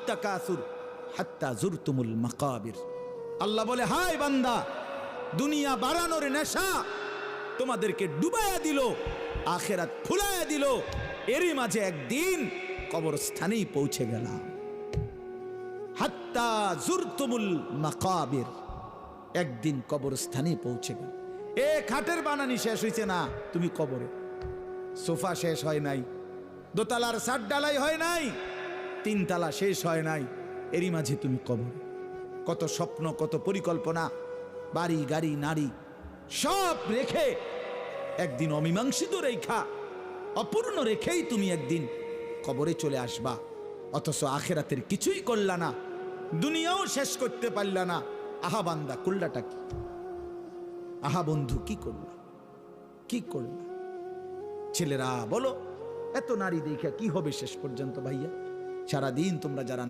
তাকাসুর হাত্তা জুরতুমুল মাকাবির। আল্লাহ বলে, হায় বান্দা, দুনিয়া বাড়ানোর নেশা তোমাদেরকে ডুবাইয়া দিল, আখিরাত ফুলাইয়া দিল, এরই মাঝে একদিন কবরস্থানেই পৌঁছে গেলাম। হাত্তা জুরতুমুল মাকাবির, একদিন কবরস্থানে পৌঁছে গেল। এ খাটের বানানি শেষ হয়েছে না, তুমি কবরে। সোফা শেষ হয় নাই, দোতলার ছাদ ডালাই হয় নাই, তিনতলা শেষ হয় নাই, এরই মাঝে তুমি কবরে। কত স্বপ্ন, কত পরিকল্পনা, বাড়ি গাড়ি নারী সব রেখে একদিন অমীমাংসিত রেখা, অপূর্ণ রেখেই তুমি একদিন কবরে চলে আসবা। অথচ আখিরাতের কিছুই করলা না, দুনিয়াও শেষ করতে পারলা না। আহা বান্দা, করলাটা কি? আহা বন্ধু, কি করলা, কি করলা? ছেলেরা বলো, এত নারী দেখা কি হবে শেষ পর্যন্ত? ভাইয়া, সারাদিন তোমরা যারা